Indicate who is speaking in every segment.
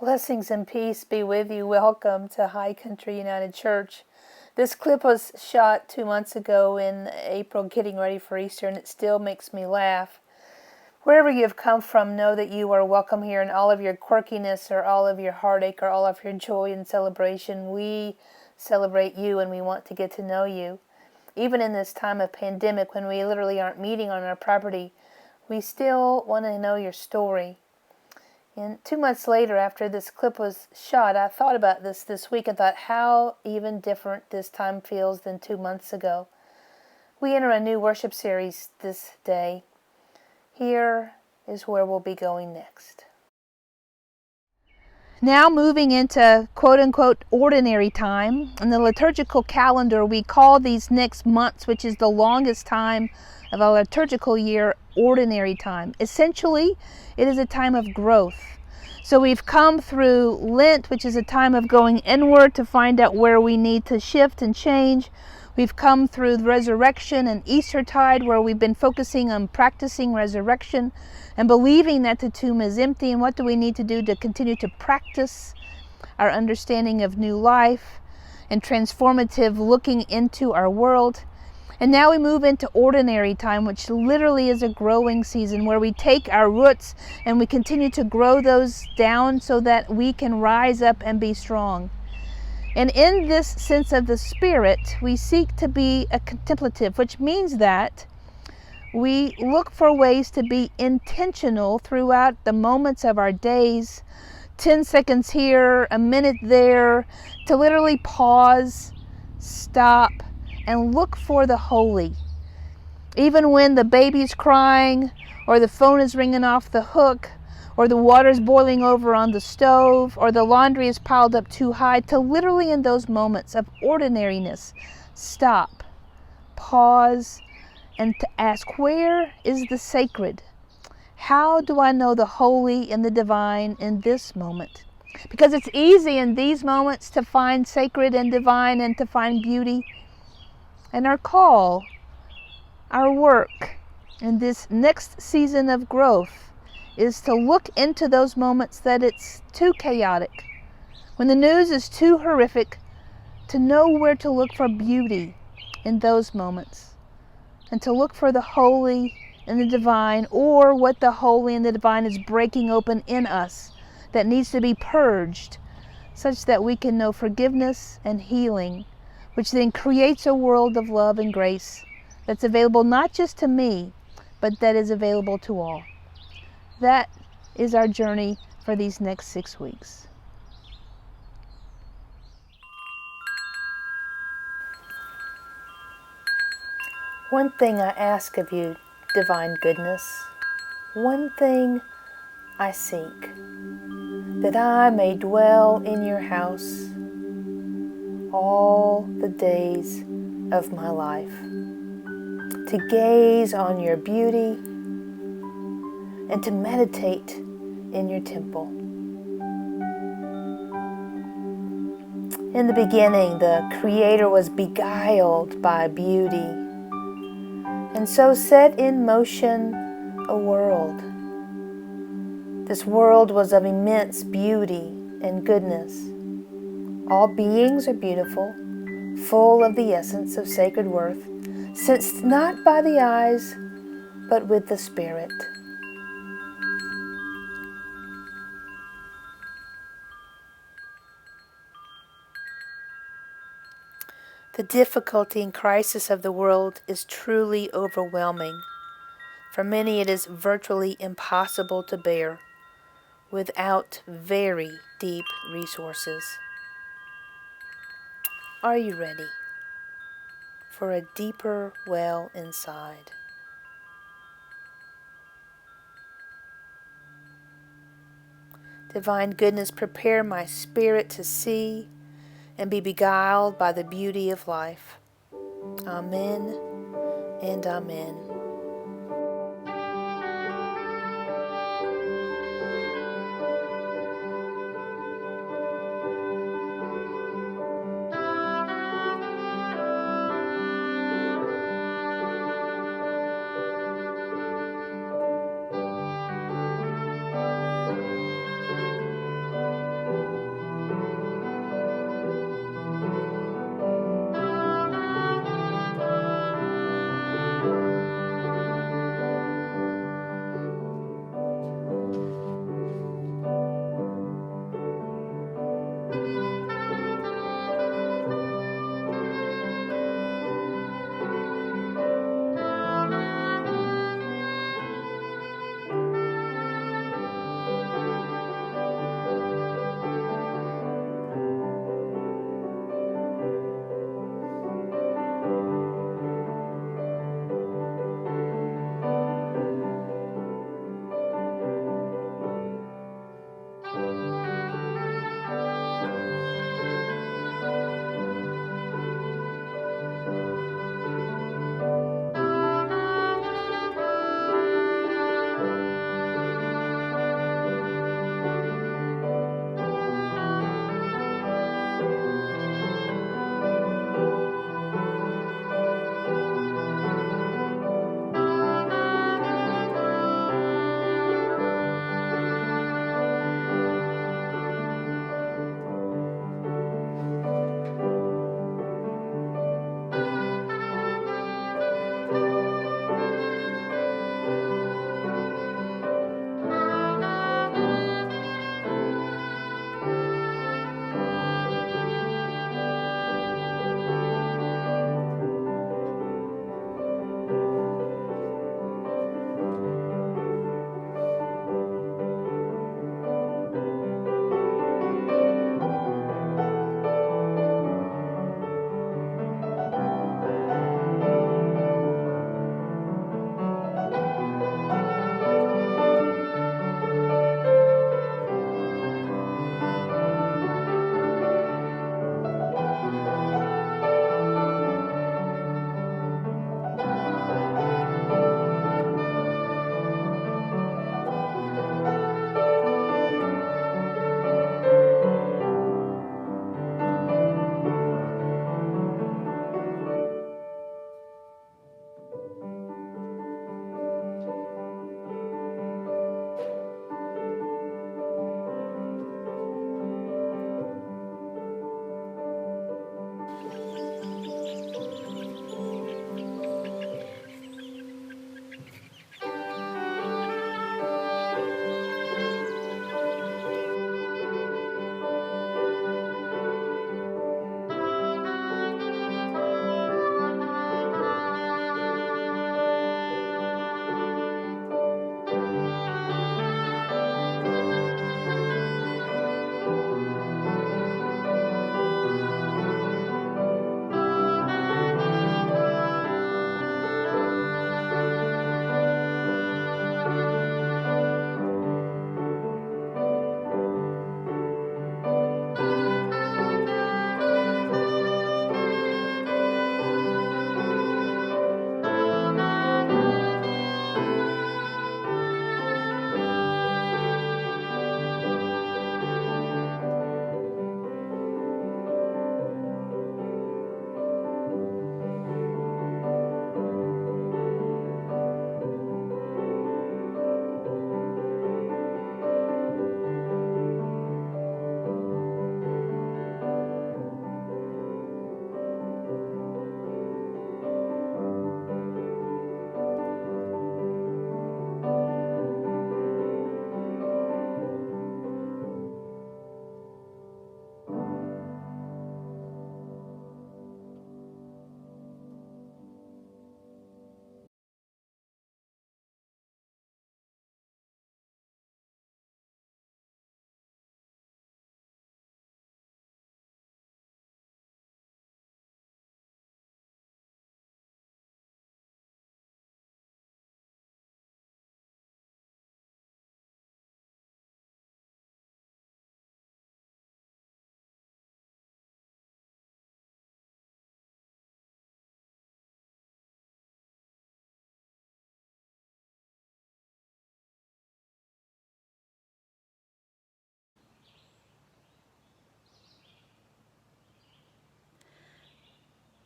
Speaker 1: Blessings and peace be with you. Welcome to High Country United Church. This clip was shot 2 months ago in April, getting ready for Easter, and it still makes me laugh. Wherever you have come from, know that you are welcome here in all of your quirkiness or all of your heartache or all of your joy and celebration. We celebrate you and we want to get to know you. Even in this time of pandemic when we literally aren't meeting on our property, we still want to know your story. And 2 months later, after this clip was shot, I thought about this week and thought how even different this time feels than 2 months ago. We enter a new worship series this day. Here is where we'll be going next. Now moving into quote-unquote ordinary time. In the liturgical calendar, we call these next months, which is the longest time of our liturgical year, ordinary time. Essentially, it is a time of growth. So we've come through Lent, which is a time of going inward to find out where we need to shift and change. We've come through Resurrection and Eastertide, where we've been focusing on practicing resurrection and believing that the tomb is empty. And what do we need to do to continue to practice our understanding of new life and transformative looking into our world? And now we move into ordinary time, which literally is a growing season where we take our roots and we continue to grow those down so that we can rise up and be strong. And in this sense of the Spirit, we seek to be a contemplative, which means that we look for ways to be intentional throughout the moments of our days, 10 seconds here, a minute there, to literally pause, stop, and look for the holy. Even when the baby's crying, or the phone is ringing off the hook, or the water's boiling over on the stove, or the laundry is piled up too high, to literally in those moments of ordinariness, stop, pause, and to ask, where is the sacred? How do I know the holy and the divine in this moment? Because it's easy in these moments to find sacred and divine and to find beauty. And our call, our work in this next season of growth is to look into those moments that it's too chaotic, when the news is too horrific, to know where to look for beauty in those moments, and to look for the holy and the divine, or what the holy and the divine is breaking open in us that needs to be purged, such that we can know forgiveness and healing, which then creates a world of love and grace that's available not just to me, but that is available to all. That is our journey for these next 6 weeks. One thing I ask of you, divine goodness, one thing I seek, that I may dwell in your house all the days of my life, to gaze on your beauty and to meditate in your temple. In the beginning, the Creator was beguiled by beauty, and so set in motion a world. This world was of immense beauty and goodness. All beings are beautiful, full of the essence of sacred worth, sensed not by the eyes, but with the Spirit. The difficulty and crisis of the world is truly overwhelming. For many, it is virtually impossible to bear without very deep resources. Are you ready for a deeper well inside? Divine goodness, prepare my spirit to see and be beguiled by the beauty of life. Amen and amen.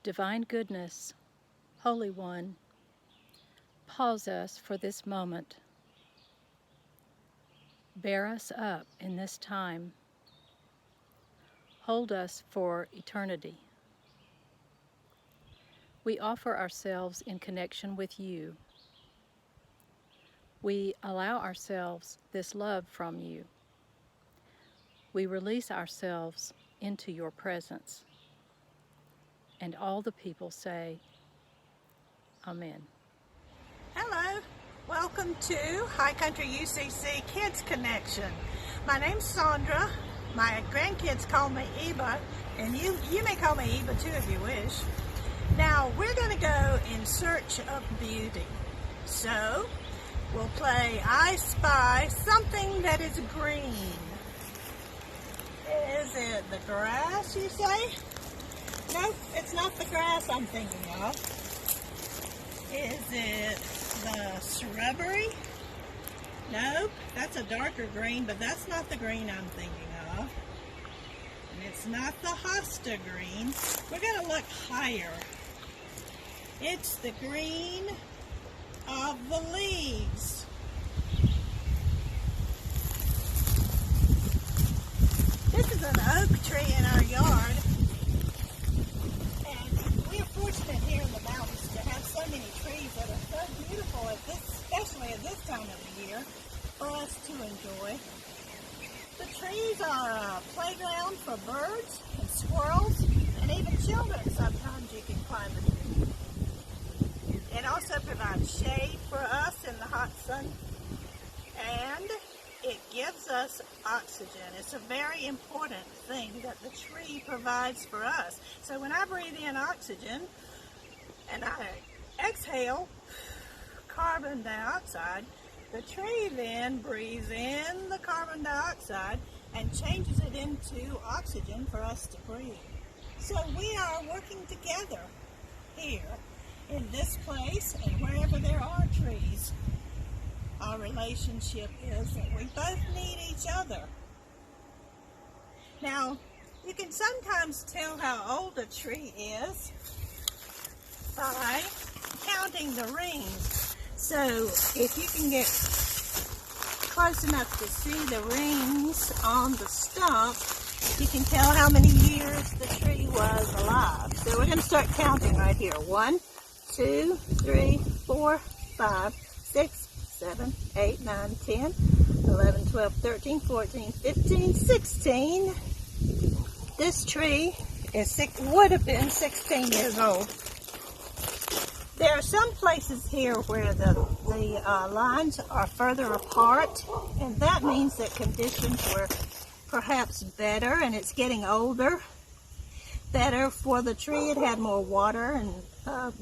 Speaker 2: Divine Goodness, Holy One, pause us for this moment. Bear us up in this time. Hold us for eternity. We offer ourselves in connection with you. We allow ourselves this love from you. We release ourselves into your presence. And all the people say, Amen.
Speaker 3: Hello, welcome to High Country UCC Kids Connection. My name's Sandra. My grandkids call me Eva, and you may call me Eva too if you wish. Now, we're going to go in search of beauty. So, we'll play I Spy Something That Is Green. Is it the grass, you say? Nope, it's not the grass I'm thinking of. Is it the shrubbery? Nope, that's a darker green, but that's not the green I'm thinking of. And it's not the hosta green. We're going to look higher. It's the green of the leaves. This is an oak tree in our yard. And we're fortunate here in the mountains to have so many trees that are so beautiful, especially at this time of the year, for us to enjoy. The trees are a playground for birds and squirrels, and even children. Sometimes you can climb the tree. It also provides shade for us in the hot sun, and it gives us oxygen. It's a very important thing that the tree provides for us. So when I breathe in oxygen and I exhale carbon dioxide, the tree then breathes in the carbon dioxide and changes it into oxygen for us to breathe. So we are working together here in this place and wherever there are trees. Our relationship is that we both need each other. Now, you can sometimes tell how old a tree is by counting the rings. So, if you can get close enough to see the rings on the stump, you can tell how many years the tree was alive. So we're going to start counting right here. 1, 2, 3, 4, 5, 6, 7, 8, 9, 10, 11, 12, 13, 14, 15, 16. This tree would have been 16 years old. There are some places here where the lines are further apart, and that means that conditions were perhaps better, and it's getting older. Better for the tree. It had more water and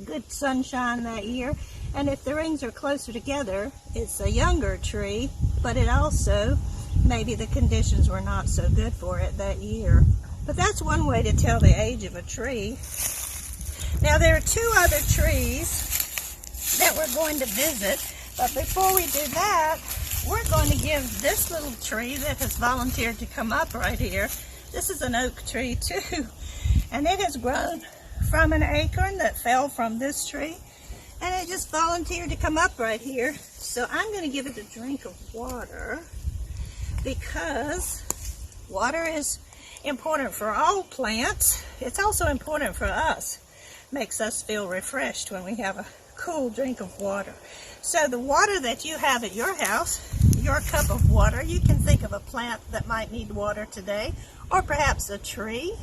Speaker 3: good sunshine that year. And if the rings are closer together, it's a younger tree, but it also, maybe the conditions were not so good for it that year. But that's one way to tell the age of a tree. Now there are 2 other trees that we're going to visit, but before we do that, we're going to give this little tree that has volunteered to come up right here. This is an oak tree too, and it has grown from an acorn that fell from this tree, and it just volunteered to come up right here. So I'm going to give it a drink of water, because water is important for all plants. It's also important for us. Makes us feel refreshed when we have a cool drink of water. So the water that you have at your house, your cup of water, you can think of a plant that might need water today, or perhaps a tree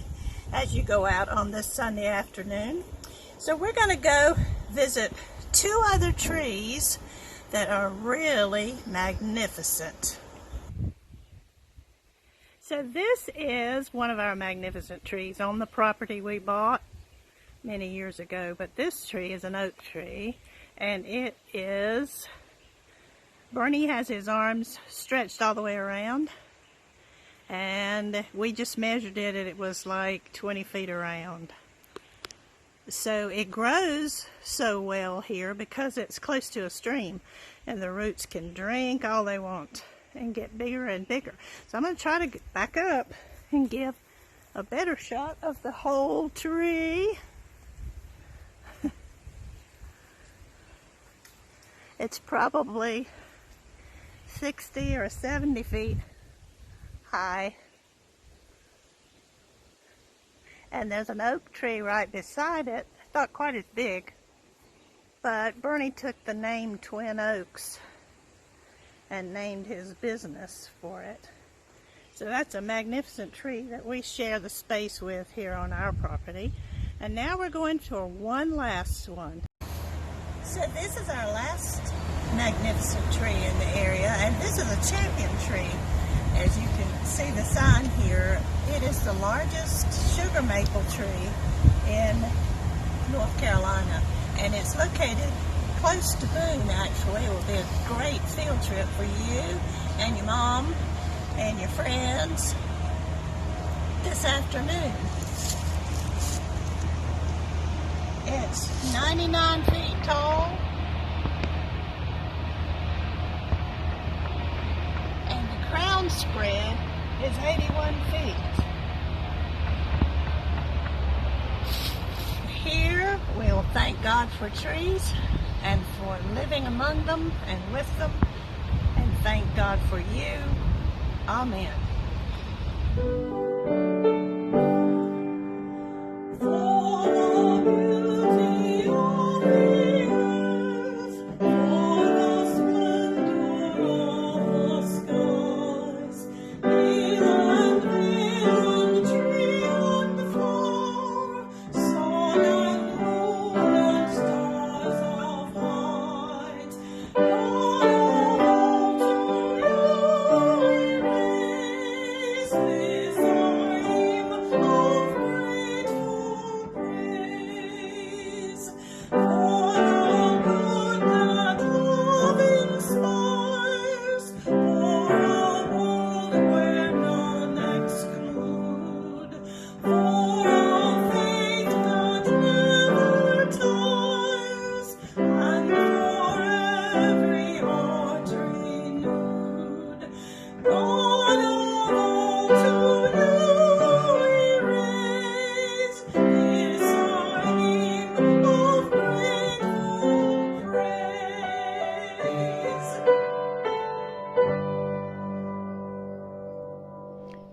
Speaker 3: as you go out on this Sunday afternoon. So we're going to go visit 2 other trees that are really magnificent. So this is one of our magnificent trees on the property we bought many years ago, but this tree is an oak tree, and it is, Bernie has his arms stretched all the way around, and we just measured it and it was like 20 feet around. So it grows so well here because it's close to a stream, and the roots can drink all they want and get bigger and bigger. So I'm going to try to get back up and give a better shot of the whole tree. It's probably 60 or 70 feet high. And there's an oak tree right beside it, not quite as big, but Bernie took the name Twin Oaks and named his business for it. So that's a magnificent tree that we share the space with here on our property. And now we're going for one last one. So this is our last magnificent tree in the area, and this is a champion tree. As you can see the sign here, it is the largest sugar maple tree in North Carolina, and it's located close to Boone. Actually, it will be a great field trip for you and your mom and your friends this afternoon. It's 99 feet tall, and the crown spread is 81 feet. Here we'll thank God for trees and for living among them and with them, and thank God for you. Amen.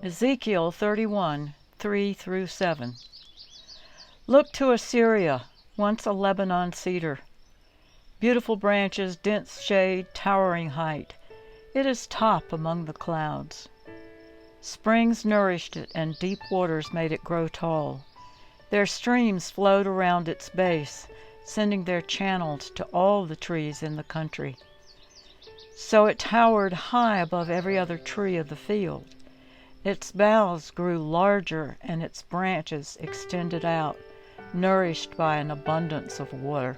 Speaker 4: Ezekiel 31, 3-7. Look to Assyria, once a Lebanon cedar. Beautiful branches, dense shade, towering height. It is top among the clouds. Springs nourished it, and deep waters made it grow tall. Their streams flowed around its base, sending their channels to all the trees in the country. So it towered high above every other tree of the field. Its boughs grew larger, and its branches extended out, nourished by an abundance of water.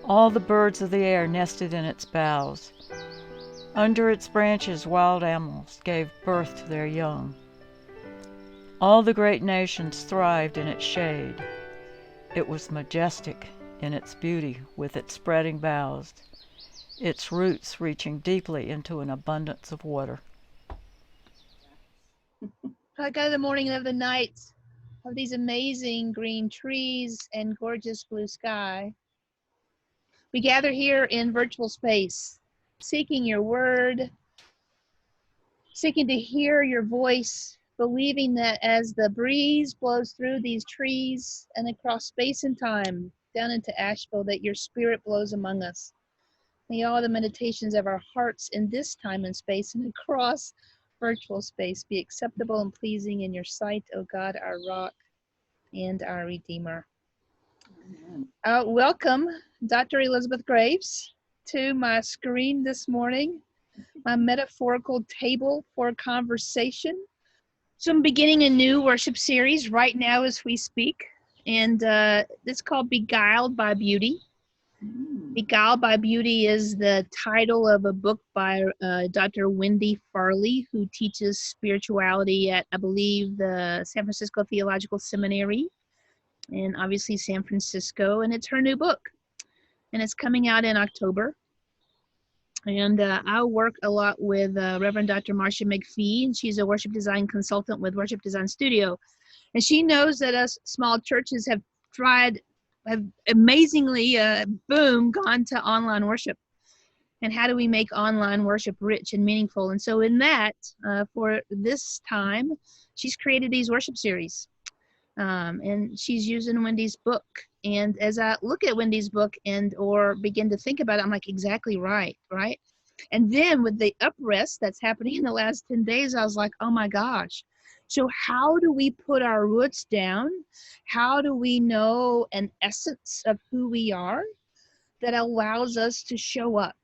Speaker 4: All the birds of the air nested in its boughs. Under its branches, wild animals gave birth to their young. All the great nations thrived in its shade. It was majestic in its beauty, with its spreading boughs, its roots reaching deeply into an abundance of water.
Speaker 1: I got the morning of the night of these amazing green trees and gorgeous blue sky. We gather here in virtual space, seeking your word, seeking to hear your voice, believing that as the breeze blows through these trees and across space and time down into Asheville, that your spirit blows among us. May all the meditations of our hearts in this time and space and across virtual space be acceptable and pleasing in your sight, O God, our rock and our Redeemer. Welcome, Dr. Elizabeth Graves, to my screen this morning, my metaphorical table for conversation. So I'm beginning a new worship series right now as we speak, and it's called Beguiled by Beauty. Beguiled by Beauty is the title of a book by Dr. Wendy Farley, who teaches spirituality at, I believe, the San Francisco Theological Seminary, and obviously San Francisco, and it's her new book, and it's coming out in October. And I work a lot with Reverend Dr. Marcia McPhee, and she's a worship design consultant with Worship Design Studio, and she knows that us small churches have tried have amazingly, boom, gone to online worship. And how do we make online worship rich and meaningful? And so in that, for this time, she's created these worship series. And she's using Wendy's book. And as I look at Wendy's book and or begin to think about it, I'm like, exactly right. And then with the uprest that's happening in the last 10 days, I was like, oh my gosh. So how do we put our roots down? How do we know an essence of who we are that allows us to show up?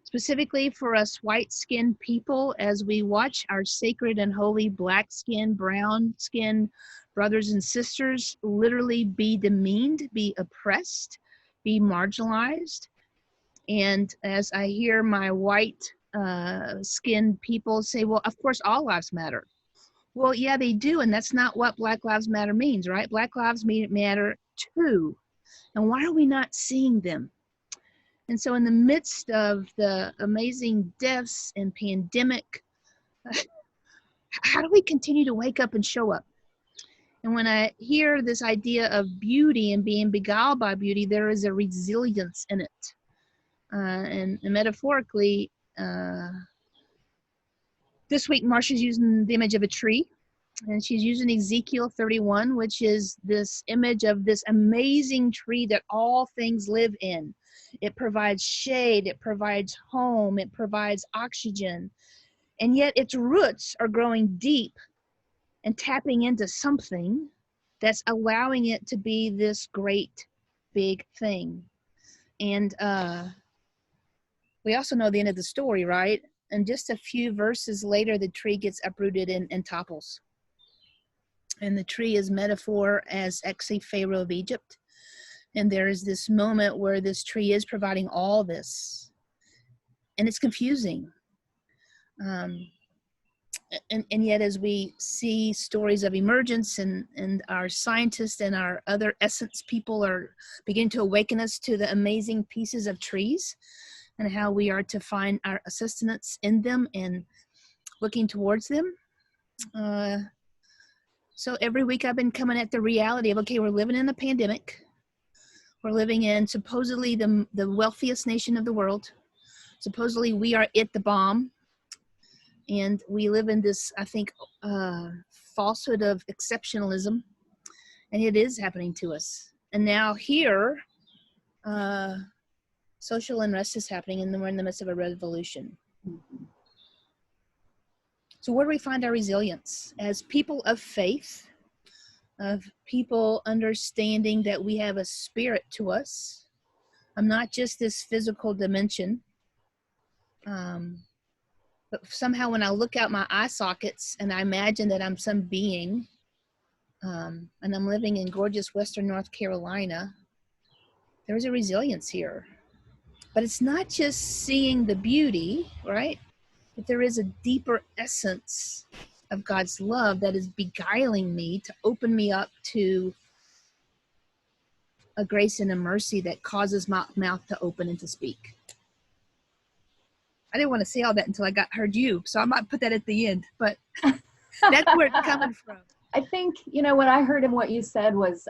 Speaker 1: Specifically for us white-skinned people, as we watch our sacred and holy black-skinned, brown-skinned brothers and sisters literally be demeaned, be oppressed, be marginalized. And as I hear my white-skinned people say, well, of course, all lives matter. Well, yeah, they do, and that's not what Black Lives Matter means, right? Black Lives Matter too. And why are we not seeing them? And so in the midst of the amazing deaths and pandemic, how do we continue to wake up and show up? And when I hear this idea of beauty and being beguiled by beauty, there is a resilience in it. And metaphorically, this week Marsha's using the image of a tree. And she's using Ezekiel 31, which is this image of this amazing tree that all things live in. It provides shade, it provides home, it provides oxygen. And yet its roots are growing deep and tapping into something that's allowing it to be this great big thing. And we also know the end of the story, right? And just a few verses later, the tree gets uprooted and topples. And the tree is metaphor as actually Pharaoh of Egypt. And there is this moment where this tree is providing all this. And it's confusing. And yet as we see stories of emergence and our scientists and our other essence people are beginning to awaken us to the amazing pieces of trees and how we are to find our sustenance in them and looking towards them. So every week I've been coming at the reality of, okay, we're living in a pandemic. We're living in supposedly the wealthiest nation of the world. Supposedly we are the bomb. And we live in this, I think, falsehood of exceptionalism. And it is happening to us. And now here, social unrest is happening and we're in the midst of a revolution. So where do we find our resilience? As people of faith, of people understanding that we have a spirit to us. I'm not just this physical dimension. But somehow when I look out my eye sockets and I imagine that I'm some being, and I'm living in gorgeous Western North Carolina, there's a resilience here. But it's not just seeing the beauty, right? But there is a deeper essence of God's love that is beguiling me to open me up to a grace and a mercy that causes my mouth to open and to speak. I didn't want to say all that until I heard you, so I might put that at the end, but that's where it's coming from.
Speaker 5: I think, what I heard in what you said was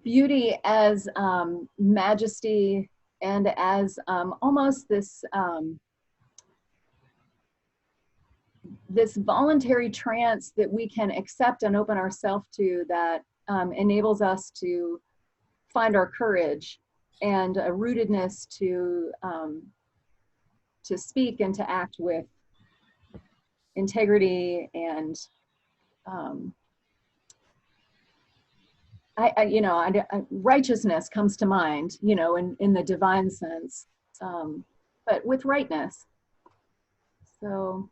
Speaker 5: beauty as majesty and as almost this this voluntary trance that we can accept and open ourselves to that enables us to find our courage and a rootedness to speak and to act with integrity and righteousness comes to mind, in the divine sense, but with rightness. So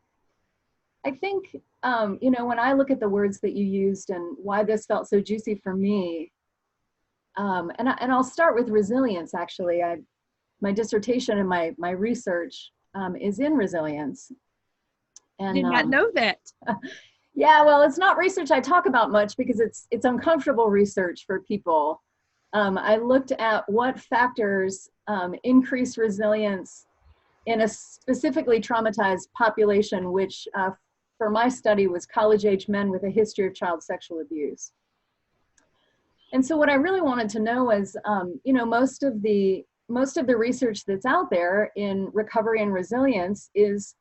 Speaker 5: I think, when I look at the words that you used and why this felt so juicy for me, and I'll start with resilience, actually. My dissertation and my research is in resilience. And,
Speaker 1: I did not know that.
Speaker 5: Yeah, well, it's not research I talk about much because it's uncomfortable research for people. I looked at what factors increase resilience in a specifically traumatized population, which for my study was college-age men with a history of child sexual abuse. And so what I really wanted to know is, you know, most of the research that's out there in recovery and resilience is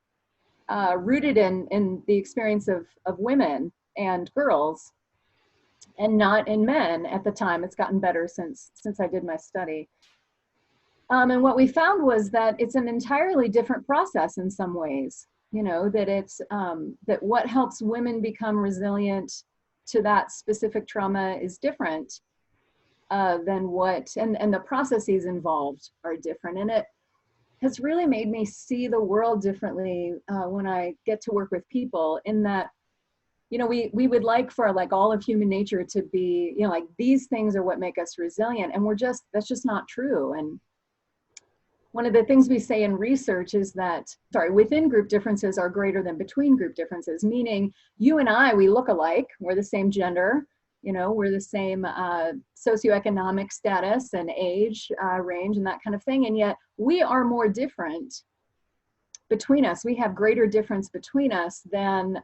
Speaker 5: rooted in the experience of women and girls, and not in men at the time. It's gotten better since I did my study. And what we found was that it's an entirely different process in some ways. You know, that it's that what helps women become resilient to that specific trauma is different than what, and the processes involved are different. And it has really made me see the world differently when I get to work with people, in that, you know, we would like for like all of human nature to be, you know, like these things are what make us resilient, and that's just not true. And one of the things we say in research is that, within group differences are greater than between group differences, meaning you and I, we look alike, we're the same gender, you know, we're the same socioeconomic status and age range and that kind of thing, and yet we are more different between us. We have greater difference between us than,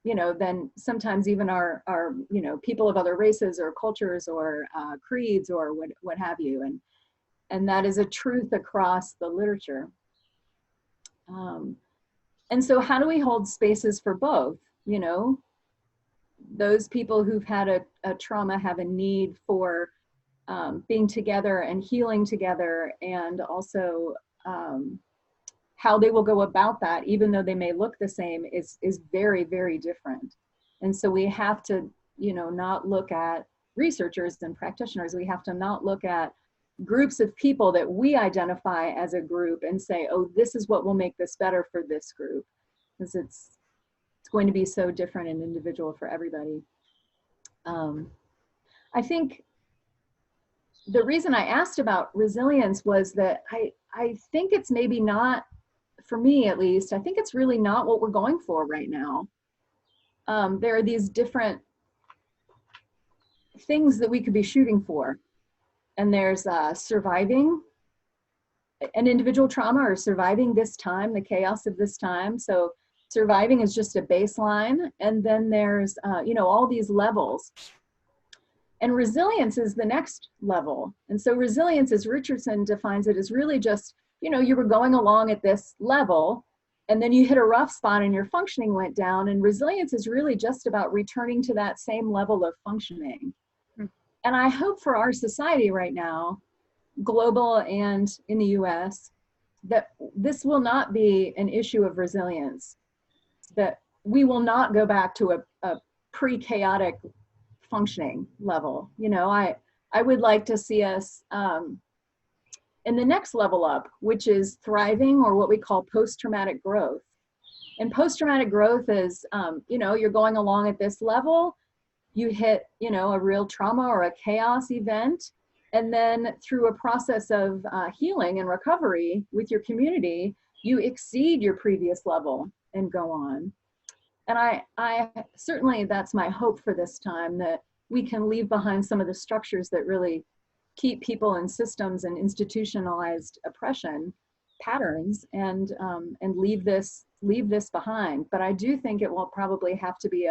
Speaker 5: you know, than sometimes even our, you know, people of other races or cultures or creeds or what have you. And that is a truth across the literature. And so how do we hold spaces for both? You know, those people who've had a trauma have a need for being together and healing together, and also how they will go about that, even though they may look the same, is very, very different. And so we have to, you know, not look at researchers and practitioners. We have to not look at groups of people that we identify as a group and say, oh, this is what will make this better for this group, because it's going to be so different and individual for everybody. I think the reason I asked about resilience was that I think it's maybe not, for me at least, I think it's really not what we're going for right now. There are these different things that we could be shooting for. And there's surviving an individual trauma, or surviving this time, the chaos of this time. So surviving is just a baseline. And then there's, you know, all these levels. And resilience is the next level. And so resilience, as Richardson defines it, is really just, you know, you were going along at this level, and then you hit a rough spot and your functioning went down. And resilience is really just about returning to that same level of functioning. And I hope for our society right now, global and in the US, that this will not be an issue of resilience, that we will not go back to a pre-chaotic functioning level. You know, I would like to see us in the next level up, which is thriving, or what we call post-traumatic growth. And post-traumatic growth is, you know, you're going along at this level, you hit, you know, a real trauma or a chaos event, and then through a process of healing and recovery with your community, you exceed your previous level and go on. And I certainly, that's my hope for this time, that we can leave behind some of the structures that really keep people in systems and institutionalized oppression patterns, and leave this behind. But I do think it will probably have to be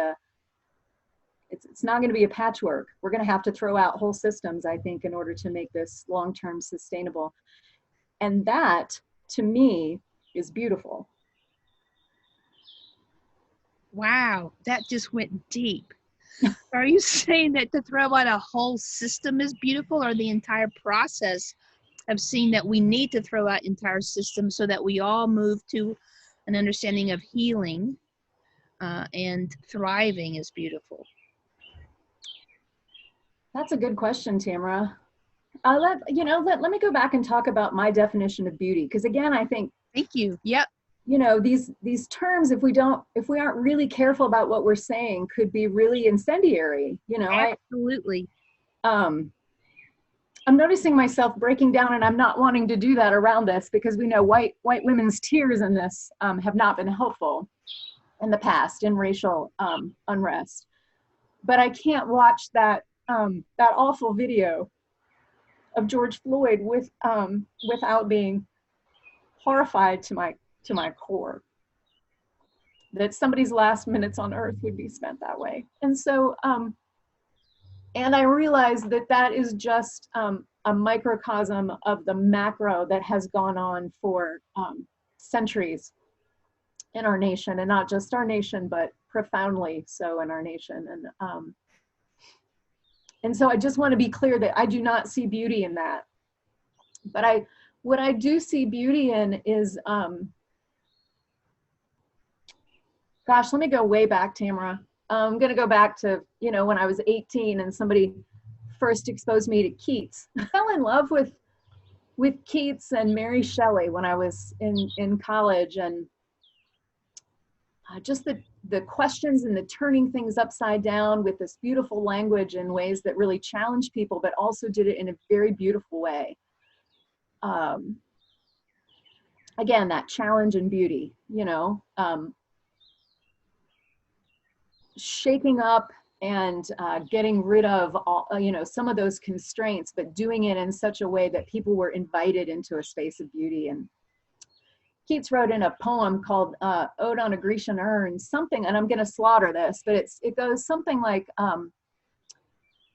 Speaker 5: it's not going to be a patchwork. We're going to have to throw out whole systems, I think, in order to make this long-term sustainable. And that, to me, is beautiful.
Speaker 1: Wow, that just went deep. Are you saying that to throw out a whole system is beautiful, or the entire process of seeing that we need to throw out entire systems so that we all move to an understanding of healing and thriving is beautiful?
Speaker 5: That's a good question, Tamara. Let me go back and talk about my definition of beauty, because again, I think,
Speaker 1: Thank you. Yep.
Speaker 5: you know, these terms, if we aren't really careful about what we're saying, could be really incendiary. You know,
Speaker 1: Absolutely.
Speaker 5: I'm noticing myself breaking down, and I'm not wanting to do that around this, because we know white women's tears in this have not been helpful in the past in racial unrest. But I can't watch that awful video of George Floyd without being horrified to my core, that somebody's last minutes on earth would be spent that way. And so And I realized that that is just a microcosm of the macro that has gone on for centuries in our nation, and not just our nation, but profoundly so in our nation. And so I just want to be clear that I do not see beauty in that. But what I do see beauty in is, gosh, let me go way back, Tamara. I'm going to go back to, when I was 18 and somebody first exposed me to Keats. I fell in love with Keats and Mary Shelley when I was in college, and just the questions and the turning things upside down with this beautiful language in ways that really challenged people, but also did it in a very beautiful way. Again, that challenge and beauty, shaking up and getting rid of all, some of those constraints, but doing it in such a way that people were invited into a space of beauty. And Keats wrote in a poem called Ode on a Grecian Urn, something, and I'm going to slaughter this, but it goes something like,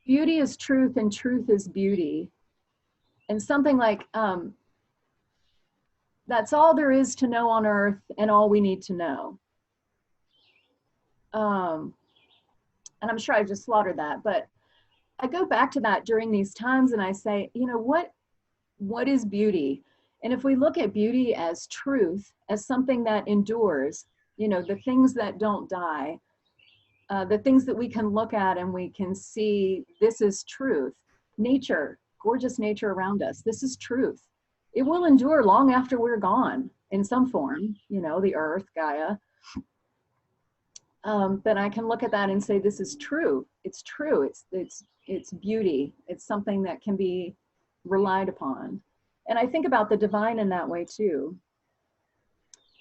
Speaker 5: beauty is truth and truth is beauty. And something like, that's all there is to know on earth and all we need to know. And I'm sure I just slaughtered that, but I go back to that during these times and I say, what is beauty? And if we look at beauty as truth, as something that endures, the things that don't die, the things that we can look at and we can see, this is truth. Nature, gorgeous nature around us, this is truth. It will endure long after we're gone in some form, the earth, Gaia. But I can look at that and say, this is true. It's true. It's beauty. It's something that can be relied upon. And I think about the divine in that way too.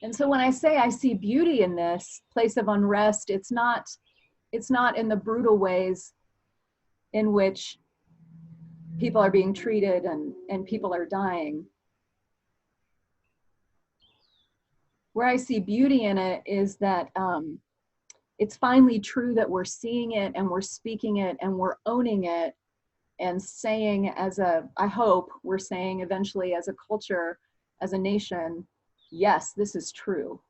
Speaker 5: And so when I say I see beauty in this place of unrest, it's not in the brutal ways in which people are being treated and people are dying. Where I see beauty in it is that it's finally true that we're seeing it and we're speaking it and we're owning it and saying I hope we're saying eventually as a culture, as a nation, yes, this is true.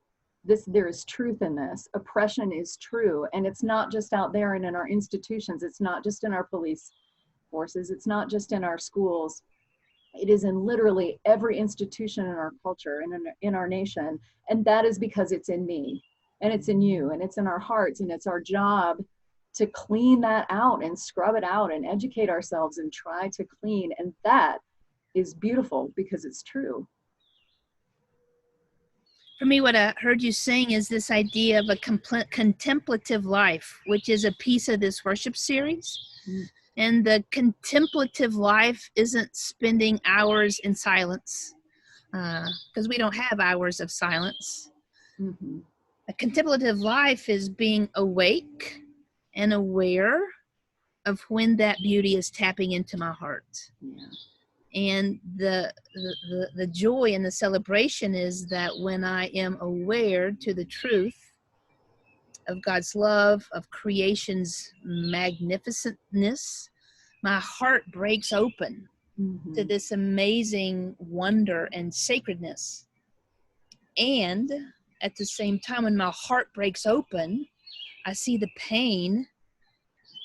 Speaker 5: There is truth in this. Oppression is true. And it's not just out there and in our institutions. It's not just in our police forces. It's not just in our schools. It is in literally every institution in our culture and in our nation. And that is because it's in me. And it's in you, and it's in our hearts, and it's our job to clean that out and scrub it out and educate ourselves and try to clean. And that is beautiful because it's true.
Speaker 1: For me, what I heard you saying is this idea of a contemplative life, which is a piece of this worship series. Mm. And the contemplative life isn't spending hours in silence, because we don't have hours of silence. Mm-hmm. A contemplative life is being awake and aware of when that beauty is tapping into my heart. Yeah. And the joy and the celebration is that when I am aware to the truth of God's love, of creation's magnificentness, my heart breaks open to this amazing wonder and sacredness. And at the same time, when my heart breaks open, I see the pain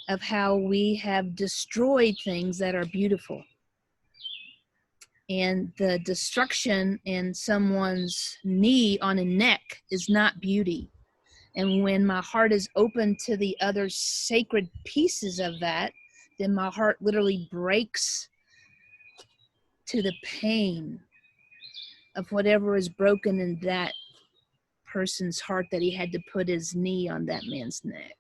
Speaker 1: of how we have destroyed things that are beautiful. And the destruction in someone's knee on a neck is not beauty. And when my heart is open to the other sacred pieces of that, then my heart literally breaks to the pain of whatever is broken in that person's heart, that he had to put his knee on that man's neck.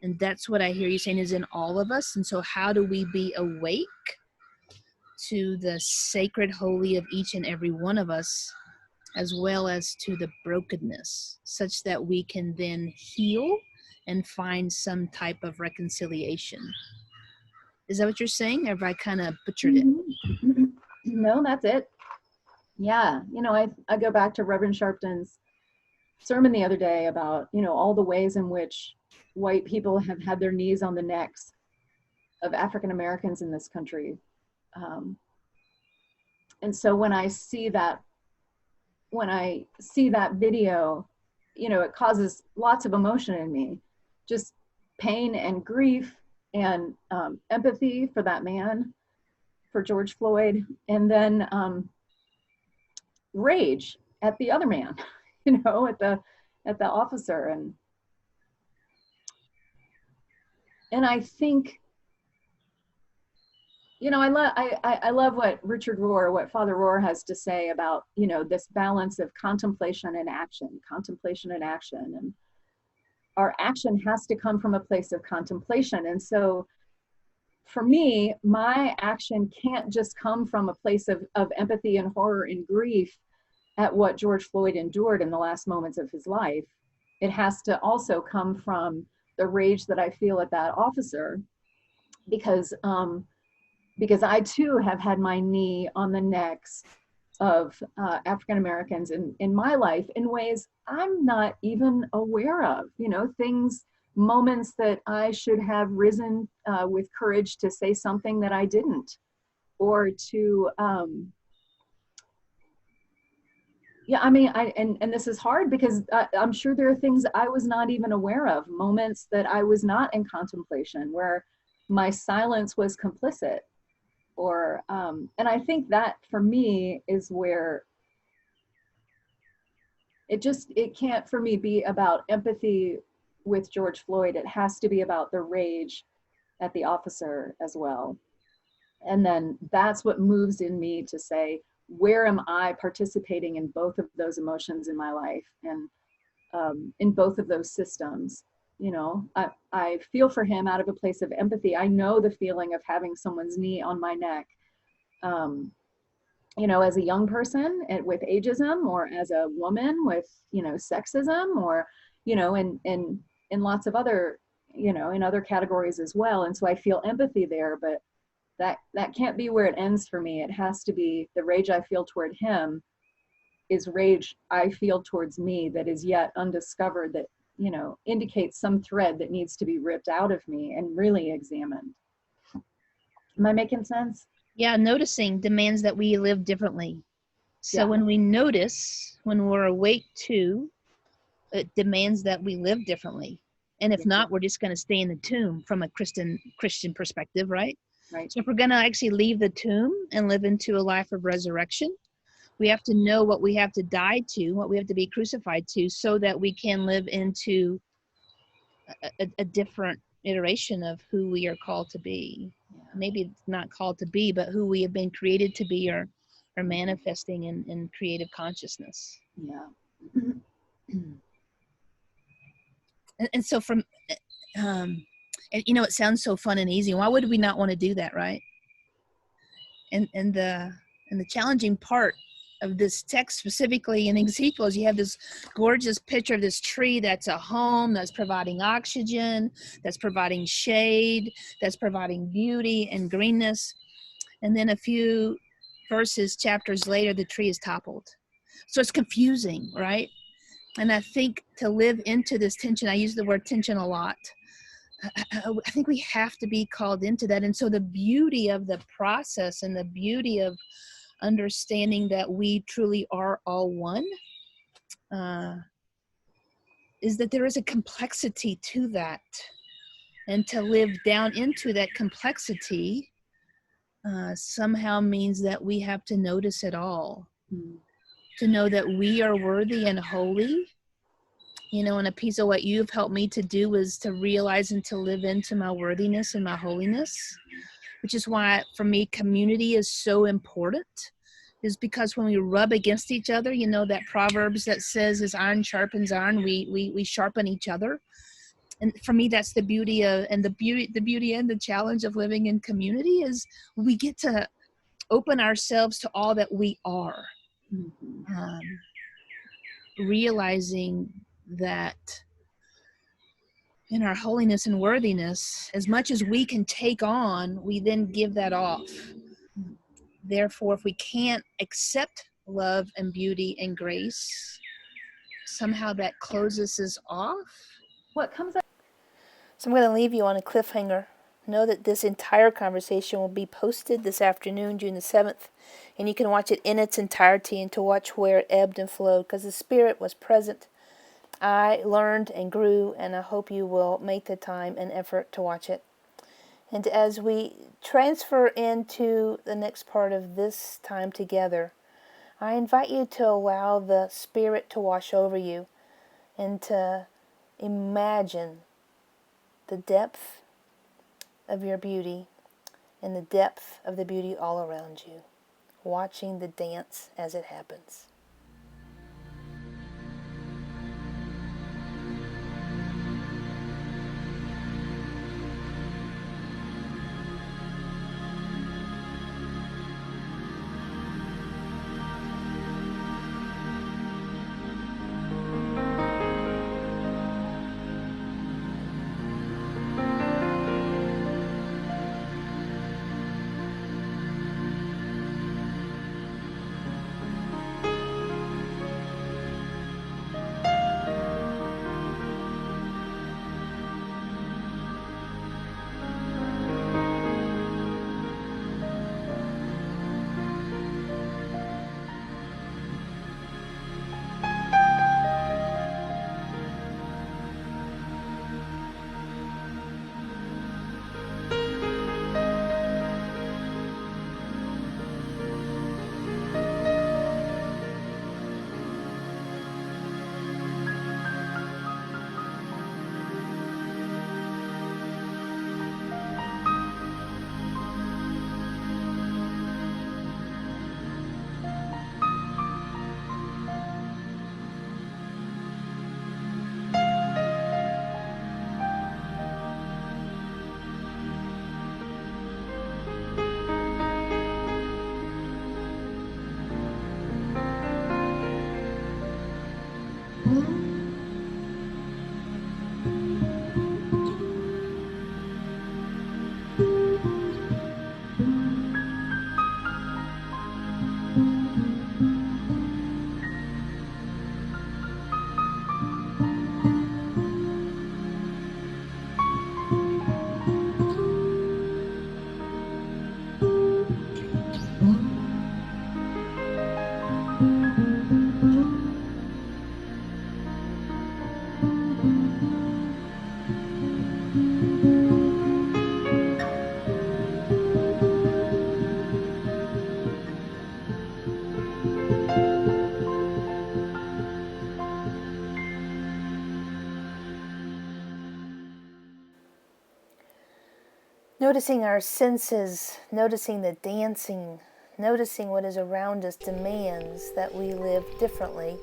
Speaker 1: And that's what I hear you saying is in all of us. And so how do we be awake to the sacred holy of each and every one of us, as well as to the brokenness, such that we can then heal and find some type of reconciliation? Is that what you're saying? Or have I kind of butchered it?
Speaker 5: No, that's it. Yeah, I go back to Reverend Sharpton's sermon the other day about, all the ways in which white people have had their knees on the necks of African Americans in this country. And so when I see that video, you know, it causes lots of emotion in me, just pain and grief and empathy for that man, for George Floyd, and then rage at the other man, you know, at the officer. And I think, you know, I love what what Father Rohr has to say about, you know, this balance of contemplation and action. And our action has to come from a place of contemplation. And so for me, my action can't just come from a place of empathy and horror and grief at what George Floyd endured in the last moments of his life. It has to also come from the rage that I feel at that officer, because I too have had my knee on the necks of African Americans in my life in ways I'm not even aware of, you know, moments that I should have risen with courage to say something that I didn't, or to, yeah, I mean, and this is hard because I'm sure there are things I was not even aware of, moments that I was not in contemplation, where my silence was complicit. Or, and I think that for me is where it can't for me be about empathy with George Floyd. It has to be about the rage at the officer as well. And then that's what moves in me to say, where am I participating in both of those emotions in my life, and in both of those systems? You know, I feel for him out of a place of empathy. I know the feeling of having someone's knee on my neck, you know, as a young person and with ageism, or as a woman with, you know, sexism, or, you know, in lots of other, you know, in other categories as well. And so I feel empathy there, but that can't be where it ends for me. It has to be the rage I feel toward him is rage I feel towards me that is yet undiscovered, that, you know, indicates some thread that needs to be ripped out of me and really examined. Am I making sense?
Speaker 1: Yeah, noticing demands that we live differently. So
Speaker 5: Yeah.
Speaker 1: when we notice, when we're awake to, it demands that we live differently. And if not, we're just going to stay in the tomb from a Christian perspective, right?
Speaker 5: Right.
Speaker 1: So if we're going to actually leave the tomb and live into a life of resurrection, we have to know what we have to die to, what we have to be crucified to, so that we can live into a different iteration of who we are called to be.
Speaker 5: Yeah.
Speaker 1: Maybe not called to be, but who we have been created to be, or manifesting in creative consciousness.
Speaker 5: Yeah.
Speaker 1: And so from, and you know, it sounds so fun and easy. Why would we not want to do that, right? And the challenging part of this text, specifically in Ezekiel, is you have this gorgeous picture of this tree that's a home, that's providing oxygen, that's providing shade, that's providing beauty and greenness. And then a few chapters later, the tree is toppled. So it's confusing, right? And I think to live into this tension, I use the word tension a lot, I think we have to be called into that. And so the beauty of the process and the beauty of understanding that we truly are all one is that there is a complexity to that. And to live down into that complexity somehow means that we have to notice it all. To know that we are worthy and holy. You know, and a piece of what you've helped me to do is to realize and to live into my worthiness and my holiness, which is why, for me, community is so important, is because when we rub against each other, you know, that Proverbs that says, as iron sharpens iron, we sharpen each other. And for me, that's the beauty of, and the beauty and the challenge of living in community is we get to open ourselves to all that we are. Realizing that in our holiness and worthiness, as much as we can take on, we then give that off. Therefore, if we can't accept love and beauty and grace, somehow that closes us off.
Speaker 5: What comes up?
Speaker 1: So I'm going to leave you on a cliffhanger. Know that this entire conversation will be posted this afternoon, June the 7th, and you can watch it in its entirety and to watch where it ebbed and flowed, because the Spirit was present. I learned and grew, and I hope you will make the time and effort to watch it. And as we transfer into the next part of this time together, I invite you to allow the Spirit to wash over you and to imagine the depth of your beauty and the depth of the beauty all around you, watching the dance as it happens. Noticing our senses, noticing the dancing, noticing what is around us demands that we live differently.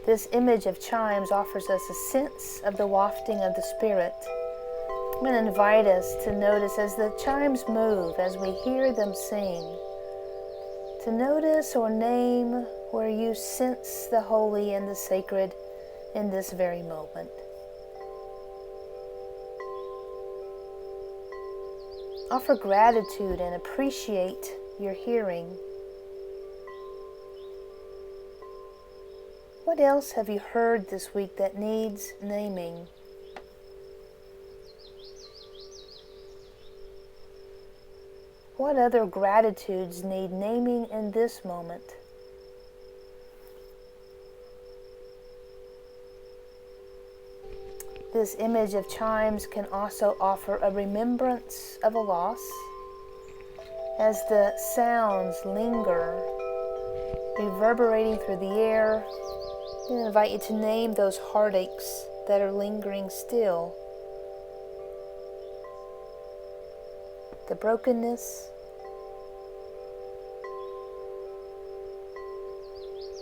Speaker 1: This image of chimes offers us a sense of the wafting of the Spirit. I'm going to invite us to notice as the chimes move, as we hear them sing, to notice or name where you sense the holy and the sacred in this very moment. Offer gratitude and appreciate your hearing. What else have you heard this week that needs naming? What other gratitudes need naming in this moment? This image of chimes can also offer a remembrance of a loss. As the sounds linger, reverberating through the air, I invite you to name those heartaches that are lingering still. The brokenness,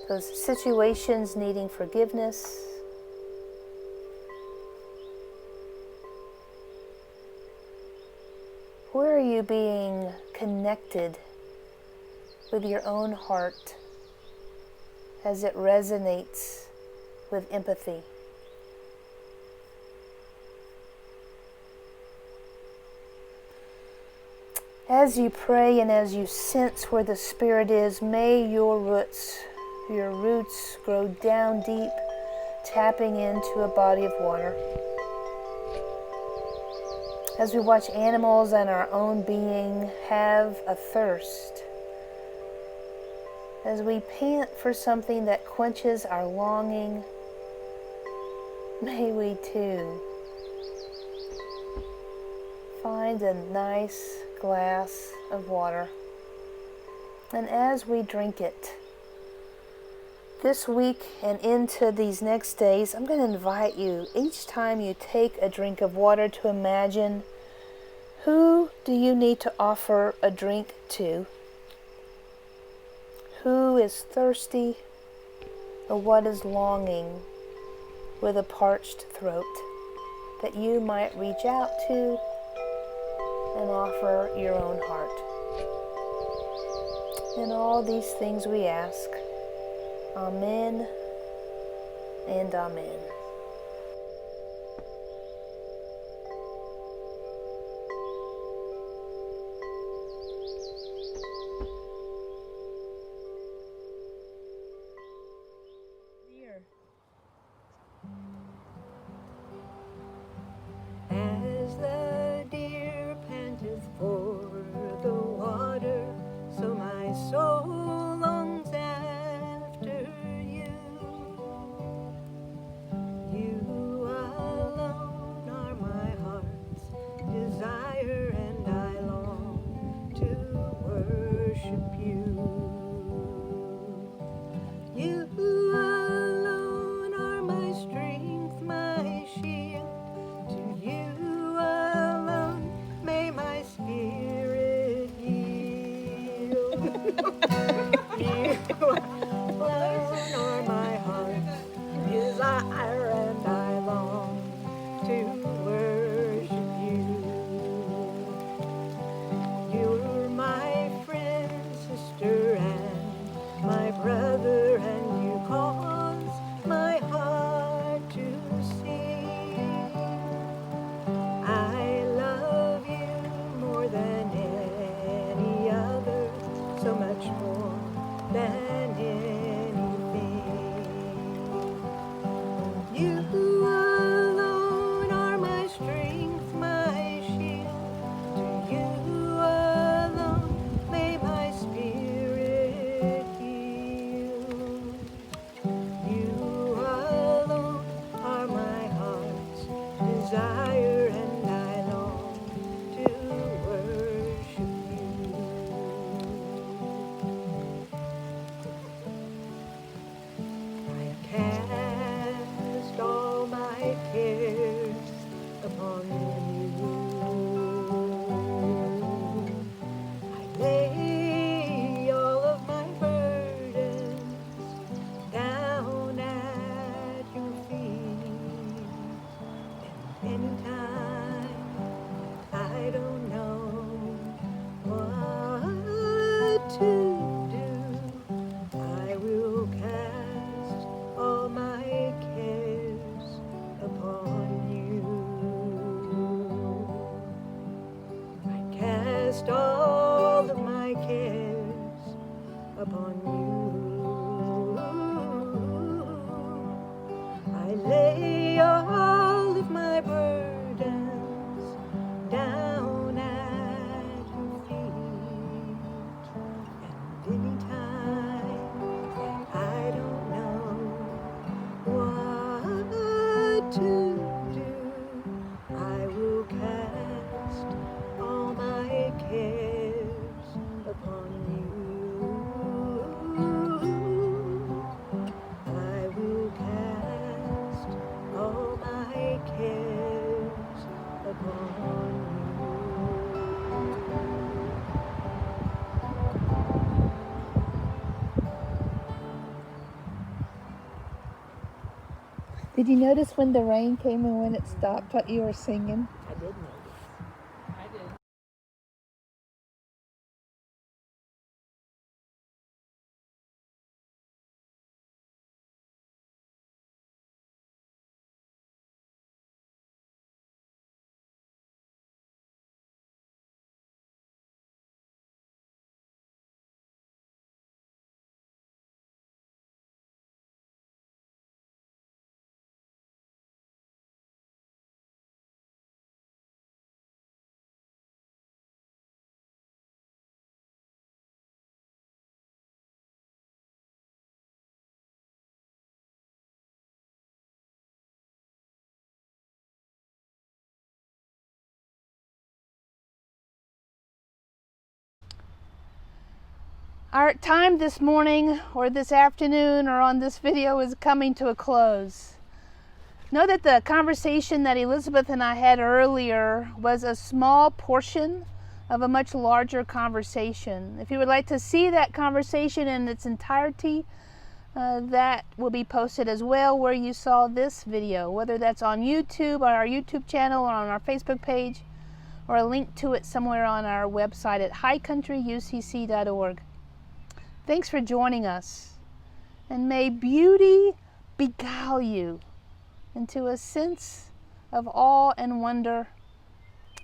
Speaker 1: those situations needing forgiveness, where are you being connected with your own heart as it resonates with empathy? As you pray and as you sense where the Spirit is, may your roots grow down deep, tapping into a body of water. as we watch animals and our own being have a thirst, as we pant for something that quenches our longing, may we too find a nice glass of water. And as we drink it, this week and into these next days, I'm going to invite you, each time you take a drink of water, to imagine, who do you need to offer a drink to? Who is thirsty, or what is longing with a parched throat, that you might reach out to and offer your own heart. In all these things we ask, Amen and Amen.
Speaker 6: As the deer panteth for the water, so my soul longs after you. You alone are my heart's desire, and I long to worship you. You alone are my strength, my shield. To you alone may my spirit yield. You alone are my heart's desire, and I long to worship you. You're my friend, sister, and my brother, and you cause my heart to sing. I love you more than any other, so much more than anything. You alone are my strength, my shield. To you alone may my spirit yield. You alone are my heart's desire, and I long to worship you. I cast all my cares upon you. I lay all of my burdens down at your feet. And anytime I don't know what to do, I will cast all my cares upon you. I cast all of my cares upon you. I lay all of my burdens down at your feet. And anytime I don't know what to do, I will cast all my cares upon you. I will cast all my cares upon you.
Speaker 1: Did you notice when the rain came and when it stopped what you were singing?
Speaker 6: I did know.
Speaker 1: Our time this morning or this afternoon or on this video is coming to a close. Know that the conversation that Elizabeth and I had earlier was a small portion of a much larger conversation. If you would like to see that conversation in its entirety, that will be posted as well where you saw this video, whether that's on YouTube, on our YouTube channel, or on our Facebook page, or a link to it somewhere on our website at highcountryucc.org. Thanks for joining us, and may beauty beguile you into a sense of awe and wonder,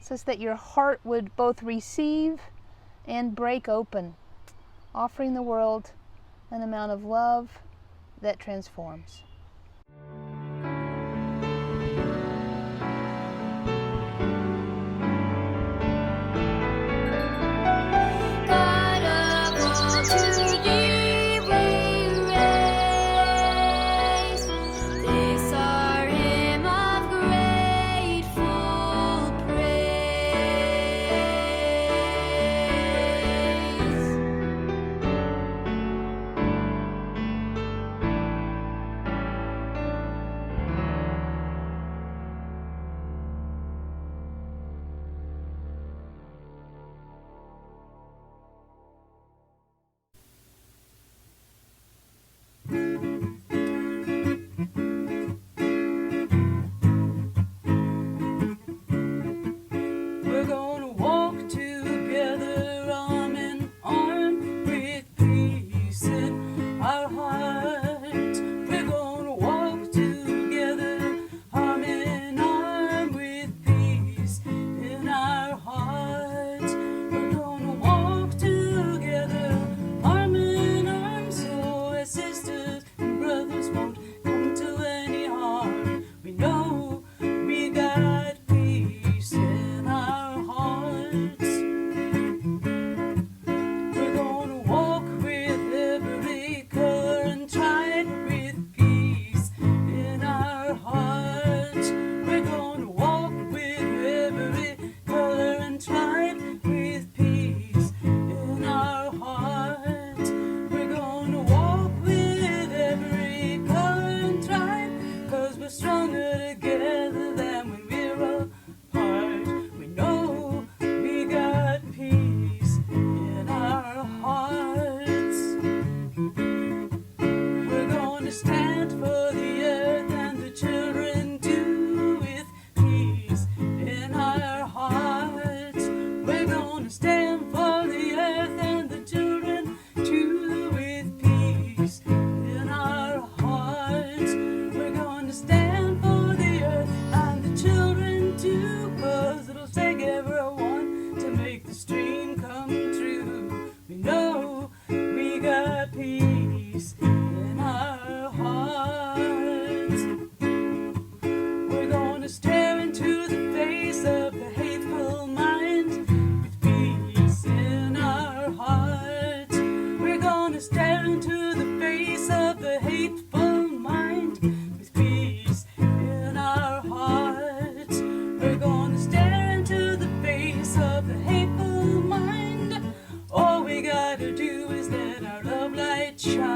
Speaker 1: such that your heart would both receive and break open, offering the world an amount of love that transforms.
Speaker 7: We're gonna walk together arm in arm with peace in our hearts. We're gonna walk together arm in arm with peace in our hearts. We're gonna walk together arm in arm so as sisters and brothers won't come to any harm. We know we got peace in our hearts. We're gonna walk with every color and tribe with peace in our hearts. We're gonna walk with every color and tribe with peace in our hearts. We're gonna walk with every color and tribe, 'cause we're stronger together than when we're apart. We know we got peace in our hearts. We're gonna stand for the earth and the children too, with peace in our hearts. We're gonna stand for the earth and the children too, with peace in our hearts. We're gonna stand for the earth and the children too, 'cause it'll take everyone to make the stream come true. We know we got peace in our hearts. We're gonna stare into the face of the hateful mind with peace in our hearts. We're gonna stare into the face of the hateful mind with peace in our hearts. We're gonna stare into the face of the hateful mind. All we gotta do is let our love light shine.